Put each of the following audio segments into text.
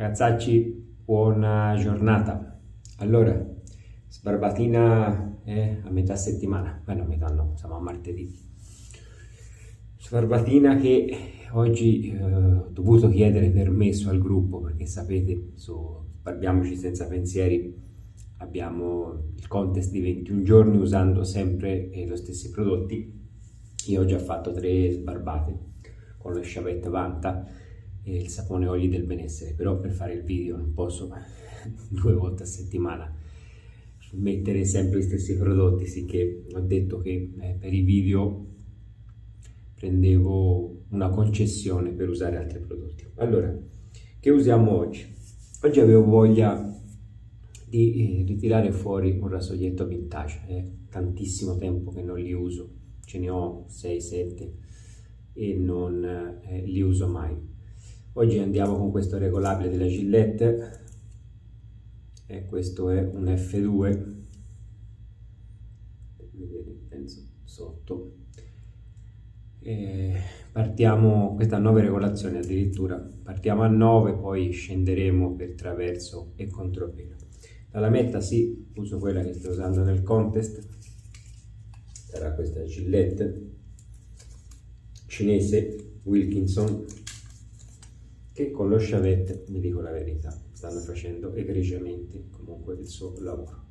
Ragazzacci, buona giornata. Allora, sbarbatina è a metà settimana, a metà no, siamo a martedì. Sbarbatina che oggi ho dovuto chiedere permesso al gruppo perché sapete, su Sbarbiamoci senza pensieri abbiamo il contest di 21 giorni usando sempre lo stessi prodotti. Io ho già fatto 3 sbarbate con lo Sciavette Vanta e il sapone oli del benessere, però per fare il video non posso 2 volte a settimana mettere sempre gli stessi prodotti, sicché ho detto che per i video prendevo una concessione per usare altri prodotti. Allora, che usiamo oggi? Oggi avevo voglia di ritirare fuori un rassoietto vintage, è tantissimo tempo che non li uso, ce ne ho 6-7 e non li uso mai. Oggi andiamo con questo regolabile della Gillette e questo è un F2, vedete, penso sotto. Partiamo, questa 9 regolazioni addirittura, partiamo a 9, poi scenderemo per traverso e contropelo. La lametta sì, uso quella che sto usando nel contest, sarà questa Gillette cinese Wilkinson, che con lo Sciavette, vi dico la verità, stanno facendo egregiamente comunque il suo lavoro.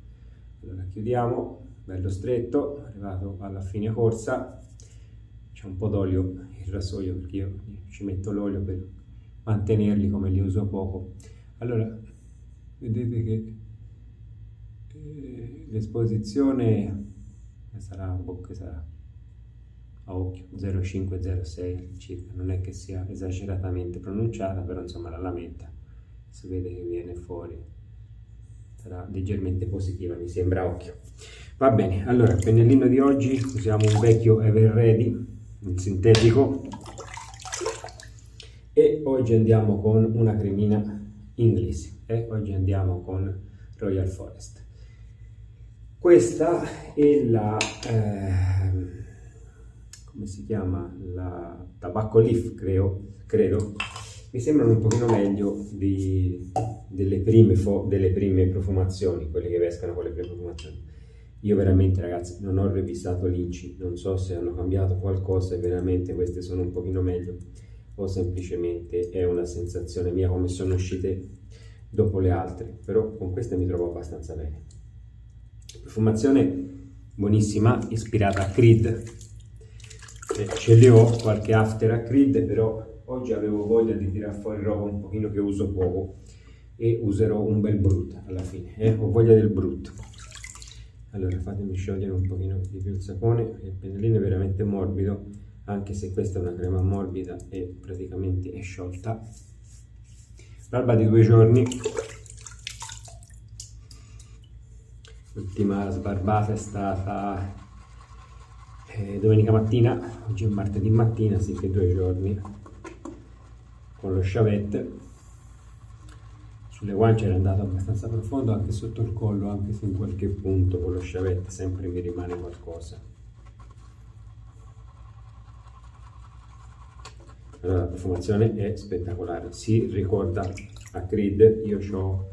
Allora chiudiamo, bello stretto, arrivato alla fine corsa. C'è un po' d'olio il rasoio perché io ci metto l'olio per mantenerli, come li uso poco. Allora vedete che l'esposizione sarà che sarà a occhio 0,5-0,6 circa, non è che sia esageratamente pronunciata, però insomma la lametta si vede che viene fuori, sarà leggermente positiva, mi sembra a occhio. Va bene, allora pennellino di oggi usiamo un vecchio Everready in sintetico e oggi andiamo con una cremina inglese e oggi andiamo con Royal Forest. Questa è la come si chiama, la Tobacco Leaf, credo. Mi sembrano un pochino meglio delle prime profumazioni, quelle che pescano con le prime profumazioni. Io veramente, ragazzi, non ho revisato l'INCI, non so se hanno cambiato qualcosa e veramente queste sono un pochino meglio o semplicemente è una sensazione mia come sono uscite dopo le altre, però con queste mi trovo abbastanza bene. Profumazione buonissima, ispirata a Creed, ce le ho qualche after a Creed, però oggi avevo voglia di tirare fuori roba un pochino che uso poco e userò un bel Brut alla fine, ho voglia del Brut. Allora fatemi sciogliere un pochino di più il sapone, il pennellino è veramente morbido, anche se questa è una crema morbida e praticamente è sciolta. Barba di 2 giorni, l'ultima sbarbata è stata domenica mattina, oggi è martedì mattina, sì che 2 giorni, con lo Sciavette. Sulle guance era andato abbastanza profondo, anche sotto il collo, anche se in qualche punto con lo Sciavette sempre mi rimane qualcosa. Allora la profumazione è spettacolare, si ricorda a Creed. Io ho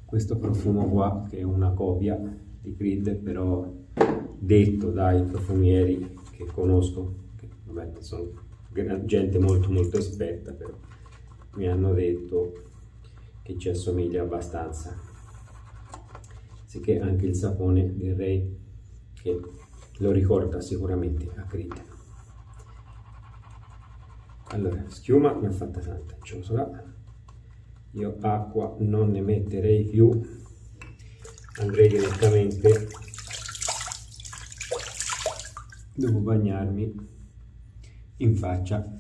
questo profumo qua che è una copia di Creed, però detto dai profumieri che conosco, che vabbè, sono gente molto esperta, però mi hanno detto che ci assomiglia abbastanza, sicché anche il sapone direi che lo ricorda sicuramente a Creed. Allora, schiuma ne ho fatta tanta, io acqua non ne metterei più, andrei direttamente, dopo bagnarmi, in faccia.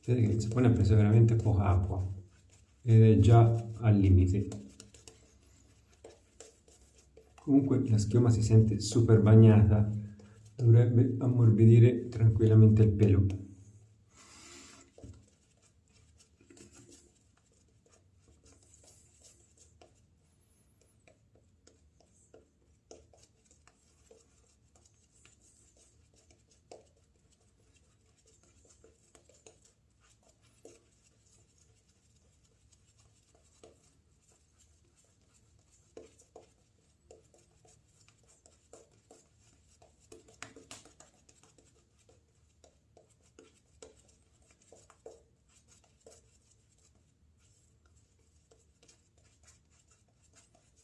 Vedete che il sapone ha preso veramente poca acqua ed è già al limite. Comunque la schiuma si sente super bagnata, dovrebbe ammorbidire tranquillamente il pelo.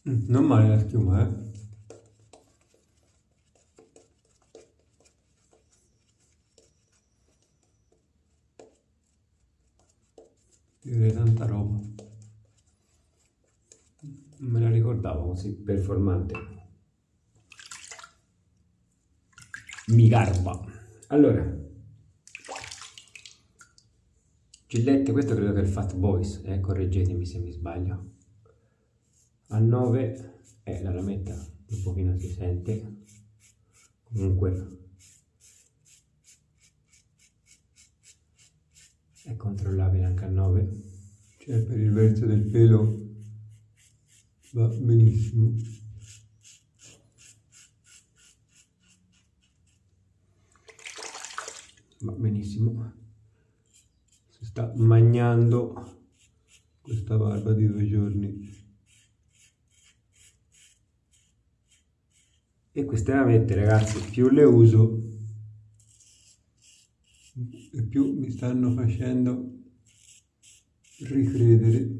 Non male la schiuma, eh? Direi tanta roba. Non me la ricordavo così performante. Mi garba. Allora, Gillette, questo credo che è il Fat Boys, correggetemi se mi sbaglio. A 9, la lametta un pochino si sente, comunque è controllabile anche a 9, cioè per il verso del pelo va benissimo. Va benissimo. Si sta mangiando questa barba di 2 giorni. E queste lamette, ragazzi, più le uso e più mi stanno facendo ricredere.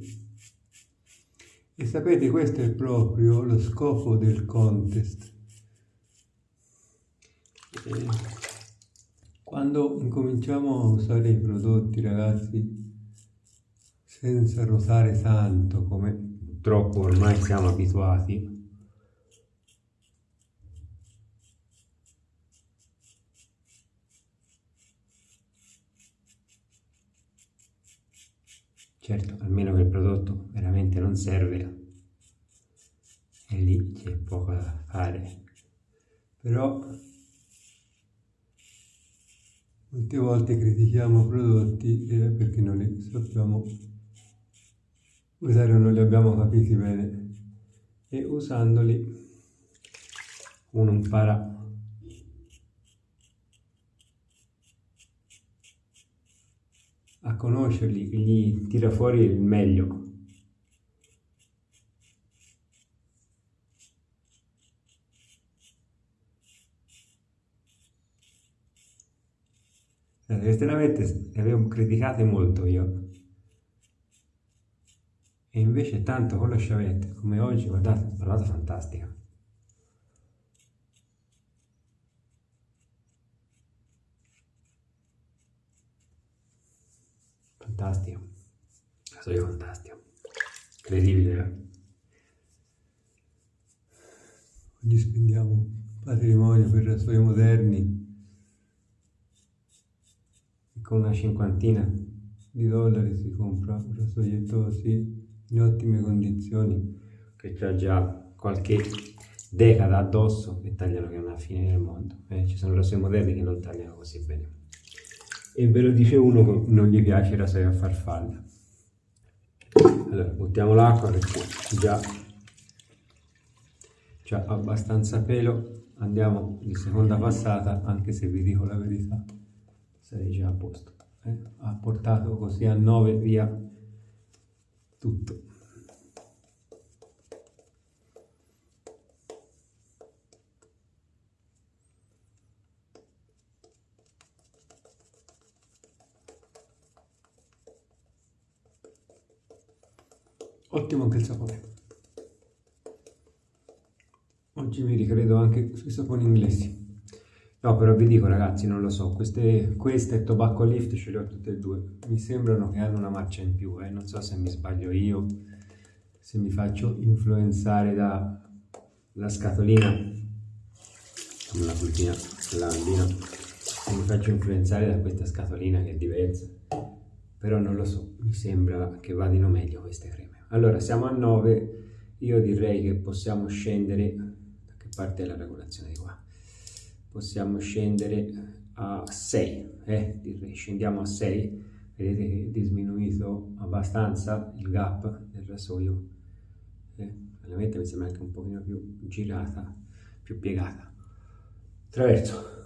E sapete, questo è proprio lo scopo del contest. Quando incominciamo a usare i prodotti, ragazzi, senza rosare tanto, come purtroppo ormai siamo abituati, certo, almeno che il prodotto veramente non serve, e lì c'è poco da fare, però molte volte critichiamo prodotti perché non li sappiamo usare o non li abbiamo capiti bene, e usandoli uno impara a conoscerli, gli tira fuori il meglio. Queste lamette le avevo criticate molto io, e invece tanto con lo sciavette, come oggi, guardate, trovata fantastica. Fantastico, sono io fantastico, incredibile. Oggi spendiamo patrimonio per rasoi moderni, e con una cinquantina di dollari si compra un rasoietto così in ottime condizioni, che c'ha già qualche decada addosso, e tagliano che è una fine del mondo. Ci sono rasoi moderni che non tagliano così bene. E ve lo dice uno che non gli piace il rasoio a farfalla. Allora, buttiamo l'acqua perché già c'ha abbastanza pelo. Andiamo di seconda passata, anche se vi dico la verità, sarei già a posto. Ha portato così a 9 via tutto. Ottimo anche il sapone. Oggi mi ricredo anche sui saponi inglesi. No, però vi dico, ragazzi, non lo so, queste e Tobacco Lift ce le ho tutte e due. Mi sembrano che hanno una marcia in più, non so se mi sbaglio io, se mi faccio influenzare dalla scatolina, una pultina lavandina, se mi faccio influenzare da questa scatolina che è diversa, però non lo so, mi sembra che vadino meglio queste creme. Allora, siamo a 9, io direi che possiamo scendere, da che parte è la regolazione di qua? Possiamo scendere a 6, direi, scendiamo a 6, vedete che è diminuito abbastanza il gap del rasoio, la lametta mi sembra anche un pochino più girata, più piegata. Traverso.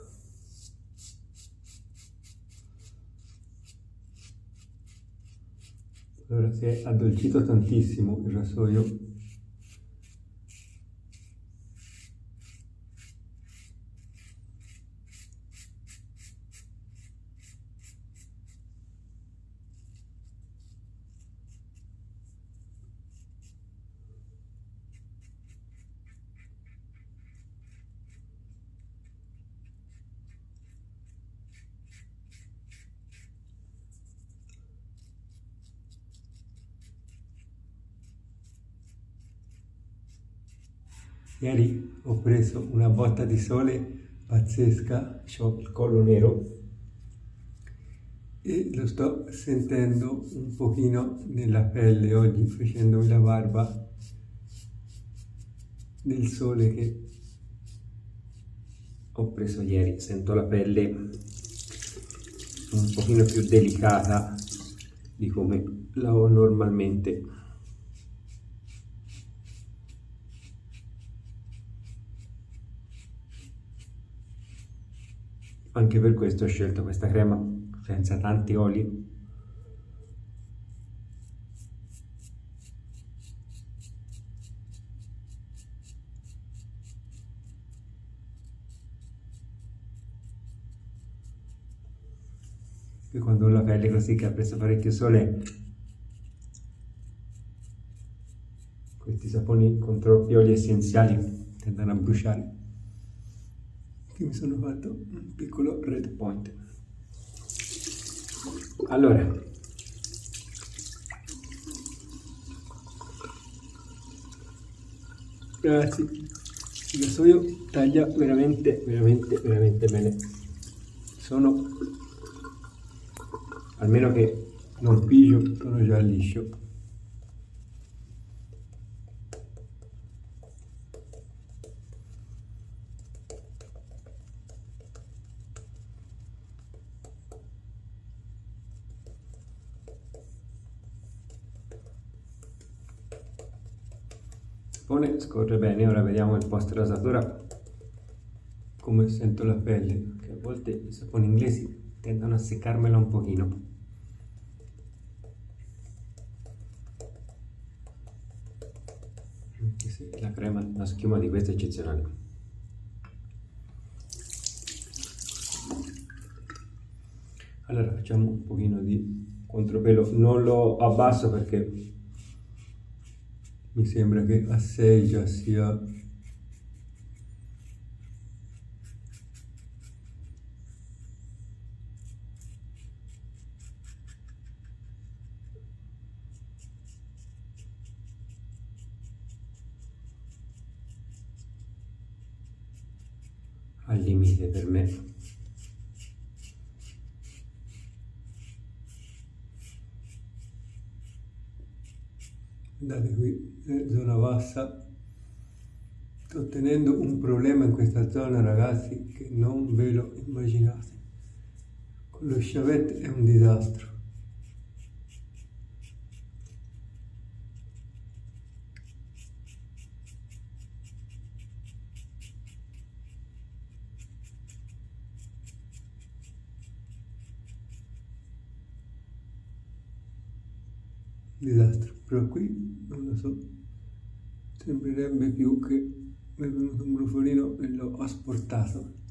Allora, si è addolcito tantissimo il rasoio. Ieri ho preso una botta di sole pazzesca, Ho il collo nero. e lo sto sentendo un pochino nella pelle oggi facendomi la barba del sole che Ho preso ieri, sento la pelle un pochino più delicata di come la ho normalmente. Anche per questo ho scelto questa crema senza tanti oli. E quando ho la pelle così che ha preso parecchio sole, Questi saponi con troppi oli essenziali tendono a bruciare. Qui mi sono fatto un piccolo red point. Allora, Ragazzi, il gasolio taglia veramente bene. Sono, almeno che non pigio, sono già liscio. il sapone scorre bene. Ora vediamo il post rasatura, Come sento la pelle, che a volte i saponi inglesi tendono a seccarmela un pochino. Anche se la crema, la schiuma di questa è eccezionale. allora facciamo un pochino di contropelo, non lo abbasso perché mi sembra che a 6 già sia Al limite per me. Guardate qui, zona bassa. Sto tenendo un problema in questa zona, ragazzi, che non ve lo immaginate. Con lo sciavette è un disastro. Disastro, però qui non lo so, sembrerebbe più che mi è venuto un brufolino e l'ho asportato.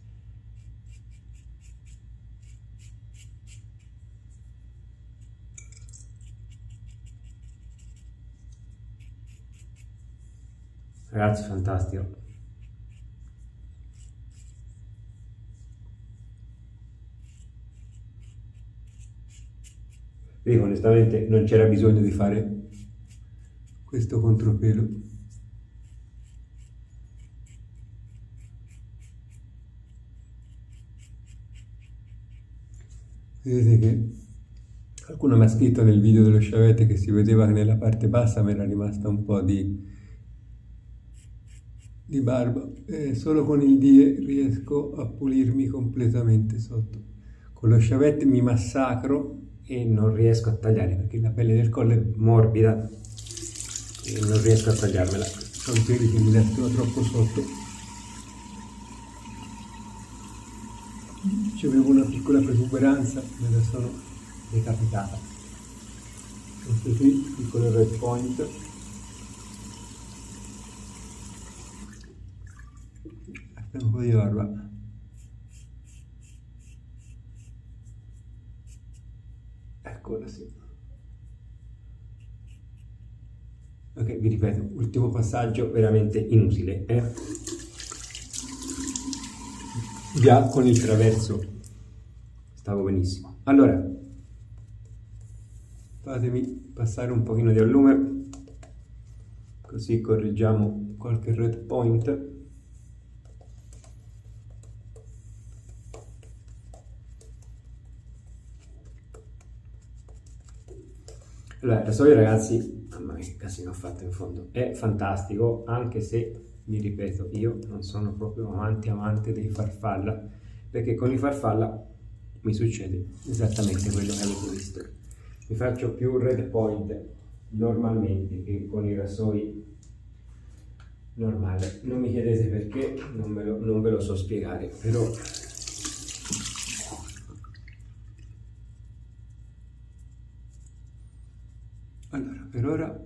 Ragazzi, fantastico. Dico, onestamente non c'era bisogno di fare questo contropelo. Vedete che qualcuno mi ha scritto nel video dello sciavette che si vedeva che nella parte bassa mi era rimasta un po' di barba, e solo con il die riesco a pulirmi completamente sotto. Con lo sciavette mi massacro e non riesco a tagliare perché la pelle del collo è morbida e non riesco a tagliarmela. Sono peli che mi mettono troppo sotto. C'avevo una piccola protuberanza, me la sono decapitata. Questo qui, piccolo red point. Un po' di barba. Eccola, sì. Ok, vi ripeto, ultimo passaggio veramente inutile. Già con il traverso stavo benissimo. Allora, fatemi passare un pochino di allume, così correggiamo qualche red point. Allora, il rasoio, ragazzi, mamma mia che casino ho fatto in fondo, è fantastico, anche se, mi ripeto, io non sono proprio amante dei farfalla, perché con i farfalla mi succede esattamente quello che avete visto. Mi faccio più red point normalmente che con i rasoi normali. Non mi chiedete perché, non ve lo so spiegare, però allora, per ora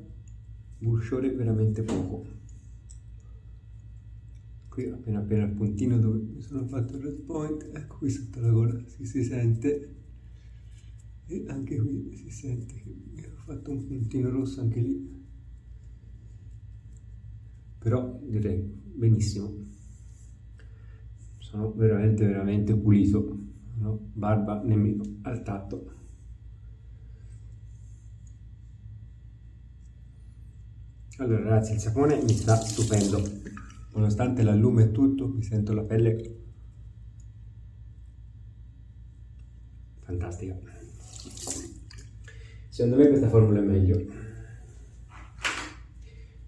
busciore veramente poco. Qui appena il puntino dove mi sono fatto il red point, ecco qui sotto la gola si sente, e anche qui si sente che mi ho fatto un puntino rosso anche lì, però direi benissimo, sono veramente pulito, non ho barba nemmeno al tatto. Allora ragazzi, il sapone mi sta stupendo, Nonostante l'allume e tutto, mi sento la pelle fantastica. Secondo me questa formula è meglio.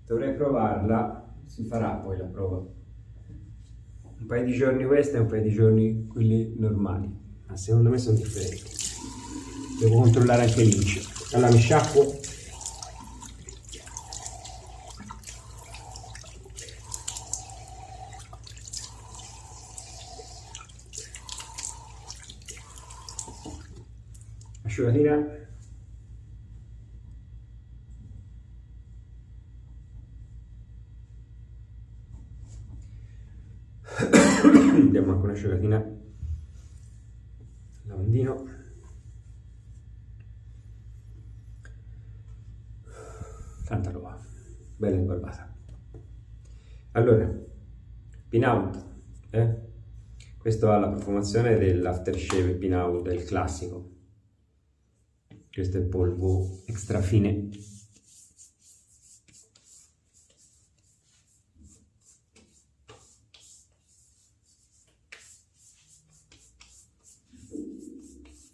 Dovrei provarla, si farà poi la prova. Un paio di giorni questa e un paio di giorni quelli normali, ma secondo me sono differenti. Devo controllare anche l'ince. Allora mi sciacquo. Asciugatina. Diamo anche un'asciugatina. Lavandino. Tanta roba. Bella imbarbata. Allora, Pin Out. Questo ha la profumazione dell'aftershave Pin Out, del classico. Questo è il polvo extra fine.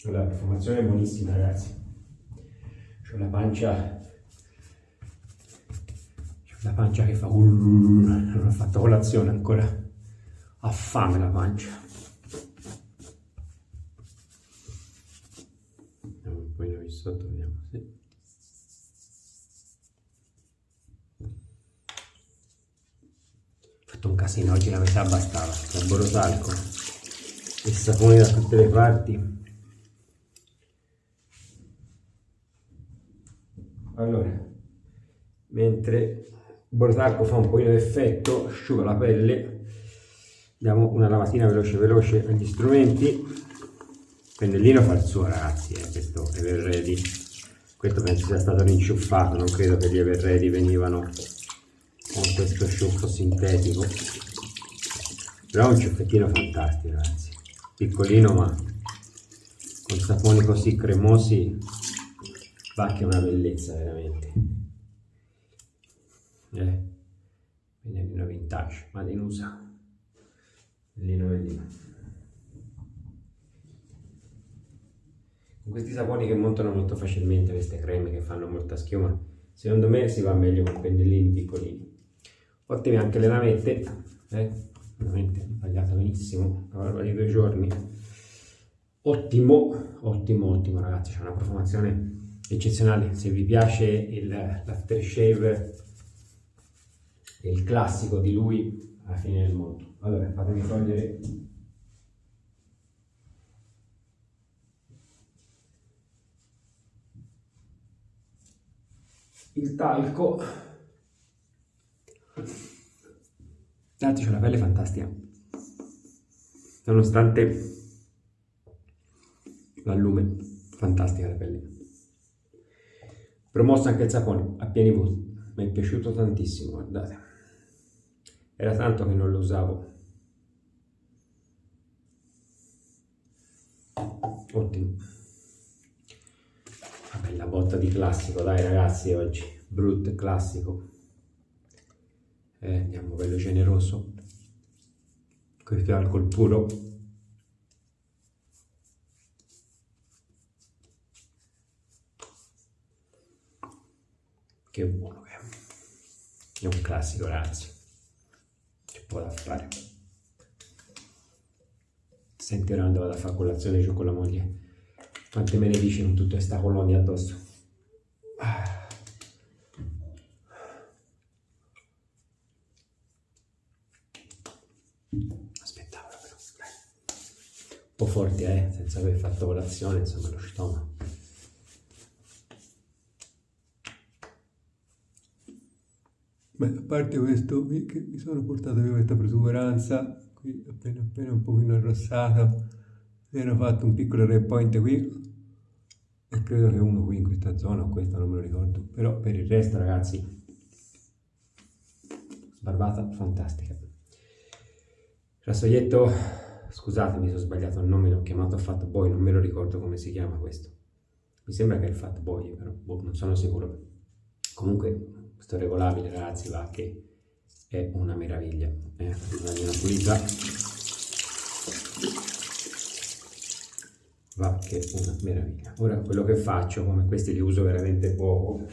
La profumazione è buonissima, ragazzi. C'ho la pancia che fa non ho fatto colazione ancora, ha fame la pancia. Poi noi sotto vediamo, sì. Ho fatto un casino oggi, la metà bastava, il borotalco, il sapone da tutte le parti. Allora, mentre il borotalco fa un po' di effetto, asciuga la pelle, diamo una lavatina veloce agli strumenti. Il pennellino fa il suo, ragazzi, questo Ever Ready, questo penso sia stato rinciuffato, non credo che gli Ever Ready venivano con questo sciuffo sintetico, però è un ciuffettino fantastico, ragazzi, piccolino ma con saponi così cremosi va che è una bellezza veramente. Pennellino vintage, made in USA, pennellino. Con questi saponi che montano molto facilmente, queste creme che fanno molta schiuma, secondo me si va meglio con pennellini piccolini. Ottime anche le lamette, veramente tagliata benissimo, la barba di 2 giorni. Ottimo ragazzi, c'è una profumazione eccezionale. Se vi piace l'aftershave, il classico di lui, alla fine del mondo. Allora fatemi togliere il talco. Ragazzi, c'è la pelle fantastica, nonostante l'allume, fantastica la pelle. Promosso anche il sapone a pieni voti, mi è piaciuto tantissimo, guardate, era tanto che non lo usavo. Ottimo. Una bella botta di classico, dai ragazzi, oggi Brut classico. Andiamo bello generoso, questo è alcol puro. Che buono che è un classico, ragazzi, c'è poco da fare. Senti, ora andavo a fare colazione giù con la moglie, quante me ne dici con tutta questa colonia addosso. Aspettavo però, un po' forti, senza aver fatto colazione, insomma, lo stomaco. Beh, a parte questo qui che mi sono portato via questa protuberanza, qui appena un pochino arrossata, mi ero fatto un piccolo red point qui, e credo che uno qui in questa zona, o questa non me lo ricordo, però per il resto, ragazzi, sbarbata fantastica. Rassoietto, scusate, mi sono sbagliato il nome, l'ho chiamato Fat Boy, non me lo ricordo come si chiama questo. Mi sembra che è il Fat Boy, però non sono sicuro. Comunque, questo regolabile, ragazzi, va che è una meraviglia. Una pulita. Va che è una meraviglia. Ora, quello che faccio, come questi li uso veramente poco,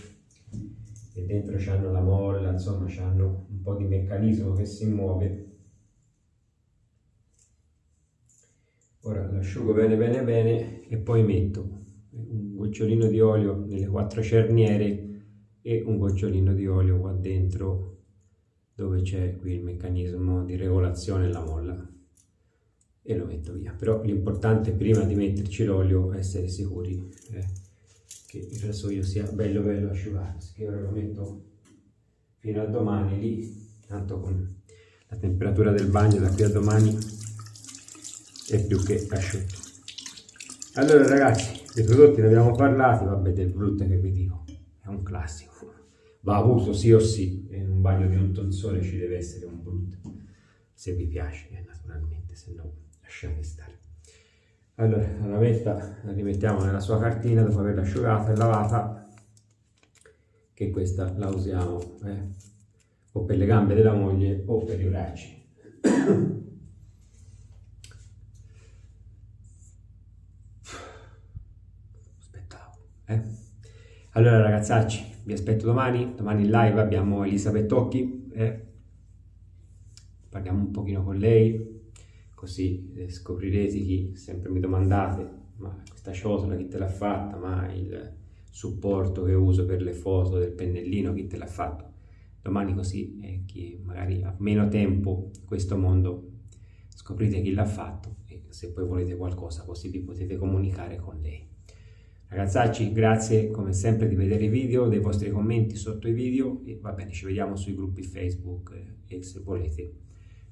e dentro c'hanno la molla, insomma, c'hanno un po' di meccanismo che si muove. Ora l'asciugo bene bene bene e poi metto un gocciolino di olio nelle 4 cerniere e un gocciolino di olio qua dentro dove c'è qui il meccanismo di regolazione della molla e lo metto via. Però l'importante prima di metterci l'olio è essere sicuri che il rasoio sia bello bello asciugato. Che ora lo metto fino a domani lì, tanto con la temperatura del bagno da qui a domani è più che asciutto. Allora ragazzi, dei prodotti ne abbiamo parlati, vabbè, del Brut che vi dico, è un classico, va avuto sì o sì, in un bagno di un tonsore ci deve essere un Brut, se vi piace naturalmente, se no lasciate stare. Allora la lametta la rimettiamo nella sua cartina dopo averla asciugata e lavata, che questa la usiamo o per le gambe della moglie o per i bracci. Allora ragazzacci, vi aspetto domani in live abbiamo Elisabeth Occhi, parliamo un pochino con lei, così scoprirete chi, sempre mi domandate, ma questa ciotola chi te l'ha fatta, ma il supporto che uso per le foto del pennellino chi te l'ha fatto. Domani così chi magari ha meno tempo in questo mondo scoprite chi l'ha fatto e se poi volete qualcosa così vi potete comunicare con lei. Ragazzacci, grazie come sempre di vedere i video, dei vostri commenti sotto i video e va bene, ci vediamo sui gruppi Facebook e se volete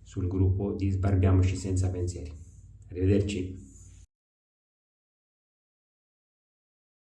sul gruppo di Sbarbiamoci Senza Pensieri. Arrivederci.